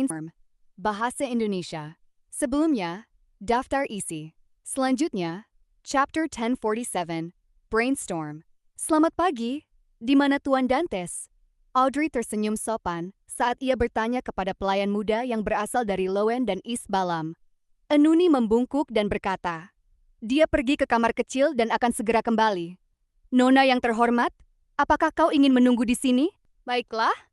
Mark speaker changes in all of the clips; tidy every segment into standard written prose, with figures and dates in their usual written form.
Speaker 1: Brainstorm. Bahasa Indonesia. Sebelumnya, daftar isi. Selanjutnya, Chapter 1047, Brainstorm. Selamat pagi, di mana Tuan Dantes? Audrey tersenyum sopan saat ia bertanya kepada pelayan muda yang berasal dari Lowen dan East Balam. Anuni membungkuk dan berkata, dia pergi ke kamar kecil dan akan segera kembali. Nona yang terhormat, apakah kau ingin menunggu di sini? Baiklah.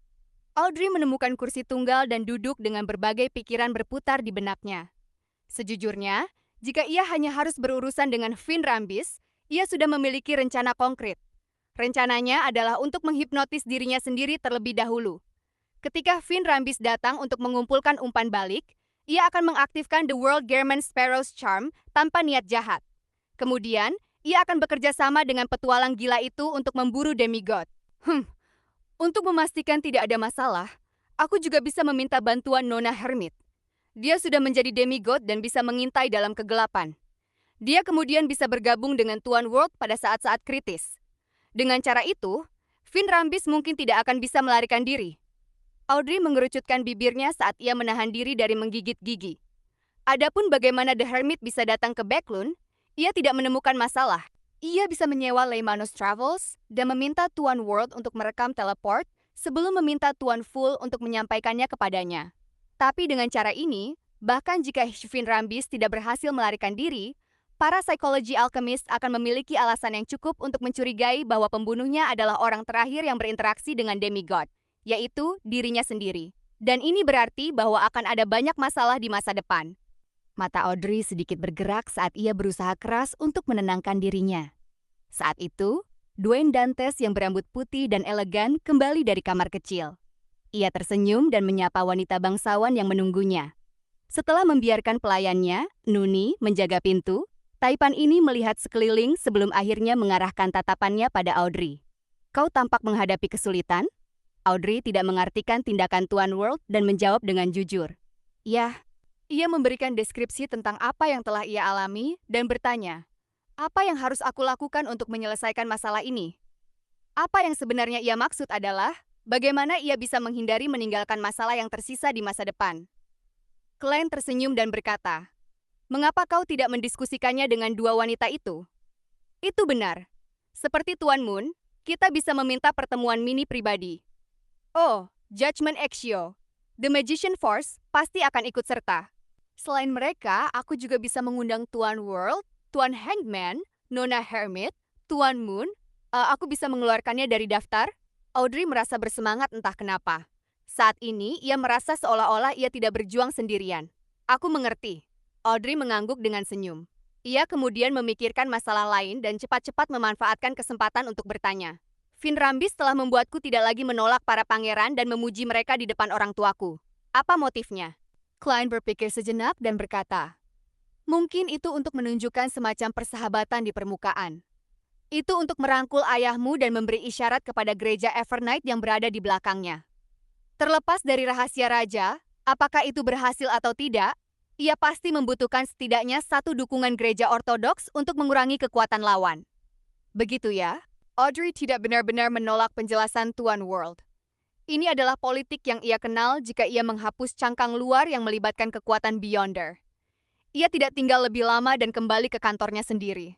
Speaker 1: Audrey menemukan kursi tunggal dan duduk dengan berbagai pikiran berputar di benaknya. Sejujurnya, jika ia hanya harus berurusan dengan Finn Rambis, ia sudah memiliki rencana konkret. Rencananya adalah untuk menghipnotis dirinya sendiri terlebih dahulu. Ketika Finn Rambis datang untuk mengumpulkan umpan balik, ia akan mengaktifkan The World German Sparrow's Charm tanpa niat jahat. Kemudian, ia akan bekerja sama dengan petualang gila itu untuk memburu demigod. Untuk memastikan tidak ada masalah, aku juga bisa meminta bantuan Nona Hermit. Dia sudah menjadi demigod dan bisa mengintai dalam kegelapan. Dia kemudian bisa bergabung dengan Tuan World pada saat-saat kritis. Dengan cara itu, Finn Rambis mungkin tidak akan bisa melarikan diri. Audrey mengerucutkan bibirnya saat ia menahan diri dari menggigit gigi. Adapun bagaimana The Hermit bisa datang ke Backlund, ia tidak menemukan masalah. Ia bisa menyewa Leymanos Travels dan meminta Tuan World untuk merekam teleport sebelum meminta Tuan Full untuk menyampaikannya kepadanya. Tapi dengan cara ini, bahkan jika Finn Rambis tidak berhasil melarikan diri, para psikologi alchemist akan memiliki alasan yang cukup untuk mencurigai bahwa pembunuhnya adalah orang terakhir yang berinteraksi dengan demigod, yaitu dirinya sendiri. Dan ini berarti bahwa akan ada banyak masalah di masa depan. Mata Audrey sedikit bergerak saat ia berusaha keras untuk menenangkan dirinya. Saat itu, Dwayne Dantes yang berambut putih dan elegan kembali dari kamar kecil. Ia tersenyum dan menyapa wanita bangsawan yang menunggunya. Setelah membiarkan pelayannya, Nuni, menjaga pintu, Taipan ini melihat sekeliling sebelum akhirnya mengarahkan tatapannya pada Audrey. Kau tampak menghadapi kesulitan? Audrey tidak mengartikan tindakan Tuan World dan menjawab dengan jujur. Ya. Ia memberikan deskripsi tentang apa yang telah ia alami dan bertanya, apa yang harus aku lakukan untuk menyelesaikan masalah ini? Apa yang sebenarnya ia maksud adalah, bagaimana ia bisa menghindari meninggalkan masalah yang tersisa di masa depan. Klein tersenyum dan berkata, mengapa kau tidak mendiskusikannya dengan dua wanita itu? Itu benar. Seperti Tuan Moon, kita bisa meminta pertemuan mini pribadi. Oh, Judgment Exio. The Magician Force pasti akan ikut serta. Selain mereka, aku juga bisa mengundang Tuan World, Tuan Hangman, Nona Hermit, Tuan Moon. Aku bisa mengeluarkannya dari daftar. Audrey merasa bersemangat entah kenapa. Saat ini, ia merasa seolah-olah ia tidak berjuang sendirian. Aku mengerti. Audrey mengangguk dengan senyum. Ia kemudian memikirkan masalah lain dan cepat-cepat memanfaatkan kesempatan untuk bertanya. Finn Rambis telah membuatku tidak lagi menolak para pangeran dan memuji mereka di depan orang tuaku. Apa motifnya? Klein berpikir sejenak dan berkata, mungkin itu untuk menunjukkan semacam persahabatan di permukaan. Itu untuk merangkul ayahmu dan memberi isyarat kepada gereja Evernight yang berada di belakangnya. Terlepas dari rahasia raja, apakah itu berhasil atau tidak, ia pasti membutuhkan setidaknya satu dukungan gereja ortodoks untuk mengurangi kekuatan lawan. Begitu ya, Audrey tidak benar-benar menolak penjelasan Tuan World. Ini adalah politik yang ia kenal jika ia menghapus cangkang luar yang melibatkan kekuatan Beyonder. Ia tidak tinggal lebih lama dan kembali ke kantornya sendiri.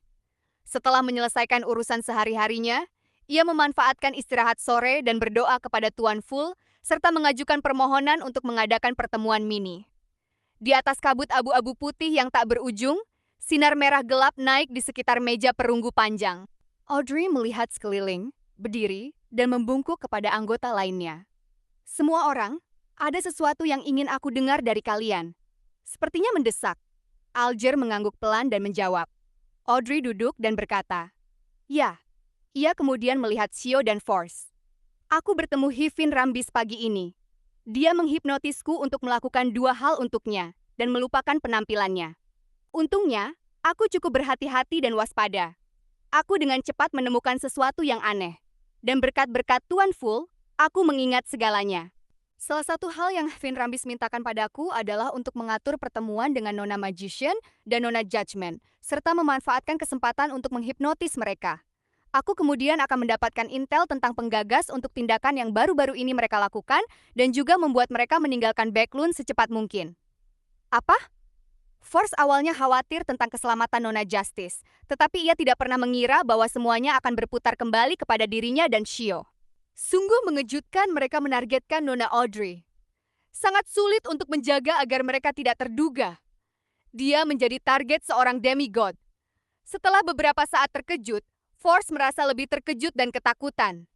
Speaker 1: Setelah menyelesaikan urusan sehari-harinya, ia memanfaatkan istirahat sore dan berdoa kepada Tuan Full, serta mengajukan permohonan untuk mengadakan pertemuan mini. Di atas kabut abu-abu putih yang tak berujung, sinar merah gelap naik di sekitar meja perunggu panjang. Audrey melihat sekeliling, berdiri, dan membungkuk kepada anggota lainnya. Semua orang, ada sesuatu yang ingin aku dengar dari kalian. Sepertinya mendesak. Alger mengangguk pelan dan menjawab. Audrey duduk dan berkata, ya. Ia kemudian melihat Xio dan Force. Aku bertemu Finn Rambis pagi ini. Dia menghipnotisku untuk melakukan dua hal untuknya dan melupakan penampilannya. Untungnya, aku cukup berhati-hati dan waspada. Aku dengan cepat menemukan sesuatu yang aneh. Dan berkat-berkat Tuan Full, aku mengingat segalanya. Salah satu hal yang Finn Rambis mintakan padaku adalah untuk mengatur pertemuan dengan Nona Magician dan Nona Judgment, serta memanfaatkan kesempatan untuk menghipnotis mereka. Aku kemudian akan mendapatkan intel tentang penggagas untuk tindakan yang baru-baru ini mereka lakukan dan juga membuat mereka meninggalkan Backlund secepat mungkin. Apa? Force awalnya khawatir tentang keselamatan Nona Justice, tetapi ia tidak pernah mengira bahwa semuanya akan berputar kembali kepada dirinya dan Shio. Sungguh mengejutkan mereka menargetkan Nona Audrey. Sangat sulit untuk menjaga agar mereka tidak terduga. Dia menjadi target seorang demigod. Setelah beberapa saat terkejut, Force merasa lebih terkejut dan ketakutan.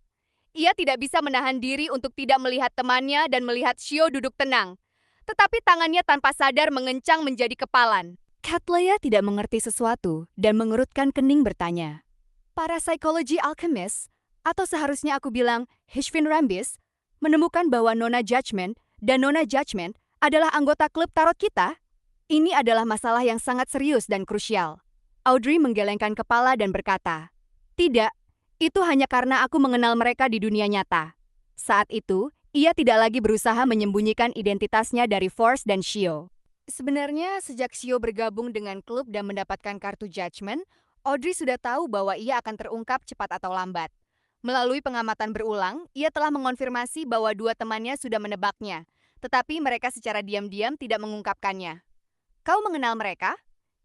Speaker 1: Ia tidak bisa menahan diri untuk tidak melihat temannya dan melihat Shio duduk tenang. Tetapi tangannya tanpa sadar mengencang menjadi kepalan. Katleya tidak mengerti sesuatu dan mengerutkan kening bertanya. Para psikologi alchemist, atau seharusnya aku bilang Hishvin Rambis, menemukan bahwa Nona Judgment dan Nona Judgment adalah anggota klub tarot kita? Ini adalah masalah yang sangat serius dan krusial. Audrey menggelengkan kepala dan berkata, "Tidak, itu hanya karena aku mengenal mereka di dunia nyata." Saat itu, ia tidak lagi berusaha menyembunyikan identitasnya dari Force dan Shio. Sebenarnya, sejak Shio bergabung dengan klub dan mendapatkan kartu Judgment, Audrey sudah tahu bahwa ia akan terungkap cepat atau lambat. Melalui pengamatan berulang, ia telah mengonfirmasi bahwa dua temannya sudah menebaknya, tetapi mereka secara diam-diam tidak mengungkapkannya. "Kau mengenal mereka?"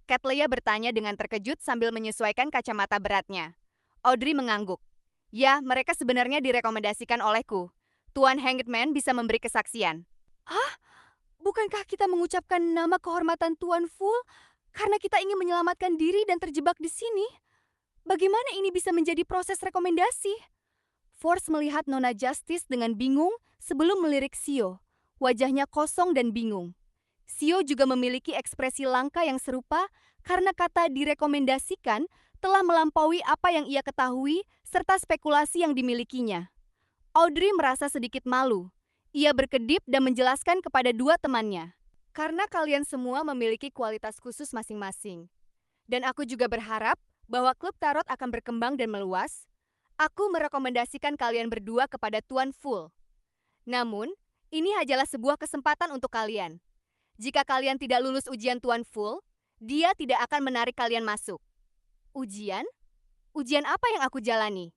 Speaker 1: Katleya bertanya dengan terkejut sambil menyesuaikan kacamata beratnya. Audrey mengangguk. "Ya, mereka sebenarnya direkomendasikan olehku. Tuan Hangedman bisa memberi kesaksian." "Hah? Bukankah kita mengucapkan nama kehormatan Tuan Full karena kita ingin menyelamatkan diri dan terjebak di sini? Bagaimana ini bisa menjadi proses rekomendasi?" Force melihat Nona Justice dengan bingung sebelum melirik Shio. Wajahnya kosong dan bingung. Shio juga memiliki ekspresi langka yang serupa karena kata direkomendasikan telah melampaui apa yang ia ketahui serta spekulasi yang dimilikinya. Audrey merasa sedikit malu. Ia berkedip dan menjelaskan kepada dua temannya. "Karena kalian semua memiliki kualitas khusus masing-masing. Dan aku juga berharap bahwa klub tarot akan berkembang dan meluas. Aku merekomendasikan kalian berdua kepada Tuan Full. Namun, ini hanyalah sebuah kesempatan untuk kalian. Jika kalian tidak lulus ujian Tuan Full, dia tidak akan menarik kalian masuk." "Ujian? Ujian apa yang aku jalani?"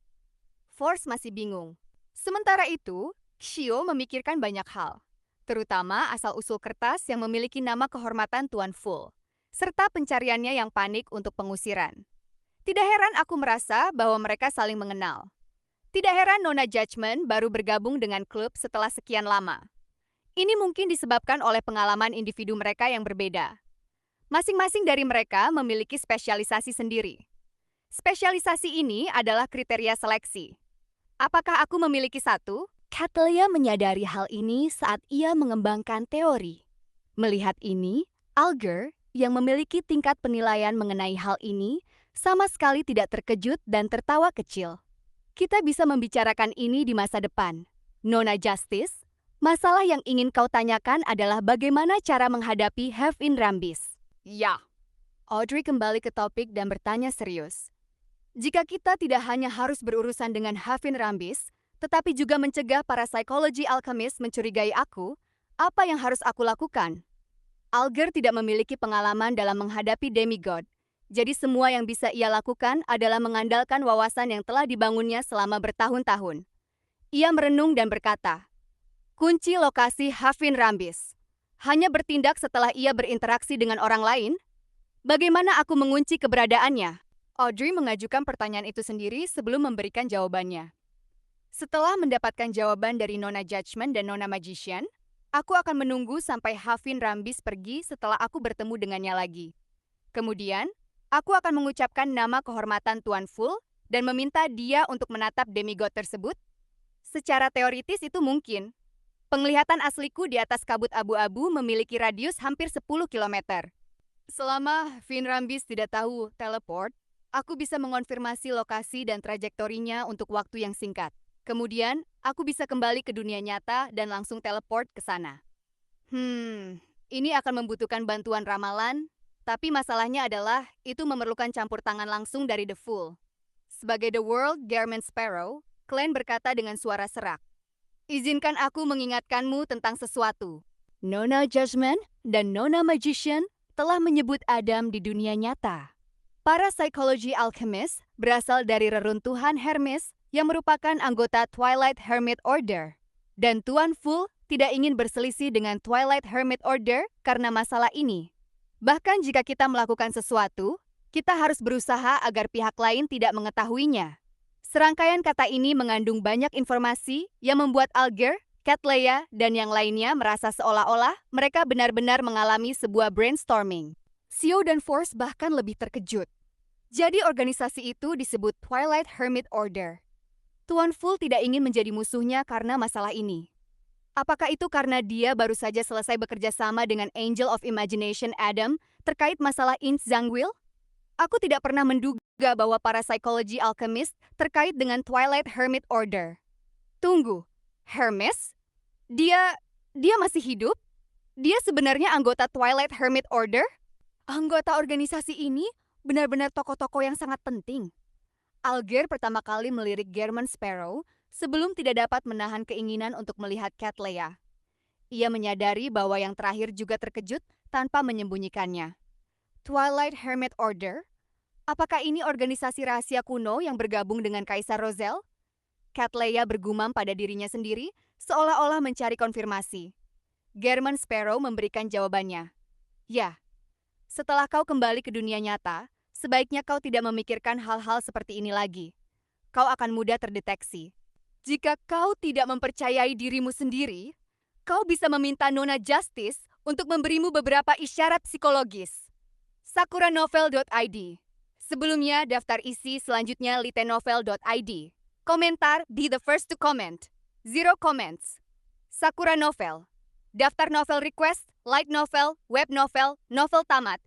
Speaker 1: Force masih bingung. Sementara itu, Shio memikirkan banyak hal, terutama asal-usul kertas yang memiliki nama kehormatan Tuan Full, serta pencariannya yang panik untuk pengusiran. Tidak heran aku merasa bahwa mereka saling mengenal. Tidak heran Nona Judgment baru bergabung dengan klub setelah sekian lama. Ini mungkin disebabkan oleh pengalaman individu mereka yang berbeda. Masing-masing dari mereka memiliki spesialisasi sendiri. Spesialisasi ini adalah kriteria seleksi. Apakah aku memiliki satu? Katleya menyadari hal ini saat ia mengembangkan teori. Melihat ini, Alger, yang memiliki tingkat penilaian mengenai hal ini, sama sekali tidak terkejut dan tertawa kecil. "Kita bisa membicarakan ini di masa depan. Nona Justice, masalah yang ingin kau tanyakan adalah bagaimana cara menghadapi Hishvin Rambis." "Ya." Audrey kembali ke topik dan bertanya serius. "Jika kita tidak hanya harus berurusan dengan Hishvin Rambis, tetapi juga mencegah para psikologi alchemist mencurigai aku, apa yang harus aku lakukan?" Alger tidak memiliki pengalaman dalam menghadapi demigod, jadi semua yang bisa ia lakukan adalah mengandalkan wawasan yang telah dibangunnya selama bertahun-tahun. Ia merenung dan berkata, "Kunci lokasi Hishvin Rambis. Hanya bertindak setelah ia berinteraksi dengan orang lain? Bagaimana aku mengunci keberadaannya?" Audrey mengajukan pertanyaan itu sendiri sebelum memberikan jawabannya. "Setelah mendapatkan jawaban dari Nona Judgment dan Nona Magician, aku akan menunggu sampai Hishvin Rambis pergi setelah aku bertemu dengannya lagi. Kemudian, aku akan mengucapkan nama kehormatan Tuan Full dan meminta dia untuk menatap demigod tersebut. Secara teoritis itu mungkin. Penglihatan asliku di atas kabut abu-abu memiliki radius hampir 10 km. Selama Hishvin Rambis tidak tahu teleport, aku bisa mengonfirmasi lokasi dan trajektorinya untuk waktu yang singkat. Kemudian, aku bisa kembali ke dunia nyata dan langsung teleport ke sana. Ini akan membutuhkan bantuan ramalan, tapi masalahnya adalah itu memerlukan campur tangan langsung dari The Fool. Sebagai The World Garment Sparrow, Clan berkata dengan suara serak, "Izinkan aku mengingatkanmu tentang sesuatu. Nona Judgment dan Nona Magician telah menyebut Adam di dunia nyata. Parapsychology Alchemist berasal dari reruntuhan Hermes yang merupakan anggota Twilight Hermit Order. Dan Tuan Fool tidak ingin berselisih dengan Twilight Hermit Order karena masalah ini. Bahkan jika kita melakukan sesuatu, kita harus berusaha agar pihak lain tidak mengetahuinya. Serangkaian kata ini mengandung banyak informasi yang membuat Alger, Catleya, dan yang lainnya merasa seolah-olah mereka benar-benar mengalami sebuah brainstorming. Xiao dan Force bahkan lebih terkejut. Jadi organisasi itu disebut Twilight Hermit Order. Tuan Fool tidak ingin menjadi musuhnya karena masalah ini. Apakah itu karena dia baru saja selesai bekerja sama dengan Angel of Imagination Adam terkait masalah Int Zangwill? Aku tidak pernah menduga bahwa Parapsychology Alchemist terkait dengan Twilight Hermit Order. Tunggu, Hermes? Dia masih hidup? Dia sebenarnya anggota Twilight Hermit Order? Anggota organisasi ini benar-benar tokoh-tokoh yang sangat penting. Alger pertama kali melirik German Sparrow sebelum tidak dapat menahan keinginan untuk melihat Catleya. Ia menyadari bahwa yang terakhir juga terkejut tanpa menyembunyikannya. Twilight Hermit Order? Apakah ini organisasi rahasia kuno yang bergabung dengan Kaisar Roselle? Catleya bergumam pada dirinya sendiri, seolah-olah mencari konfirmasi. German Sparrow memberikan jawabannya. Ya, setelah kau kembali ke dunia nyata, sebaiknya kau tidak memikirkan hal-hal seperti ini lagi. Kau akan mudah terdeteksi. Jika kau tidak mempercayai dirimu sendiri, kau bisa meminta Nona Justice untuk memberimu beberapa isyarat psikologis. Sakuranovel.id. Sebelumnya, daftar isi selanjutnya litenovel.id. Komentar, be the first to comment. 0 comments. Sakura Novel. Daftar novel request, light novel, web novel, novel tamat,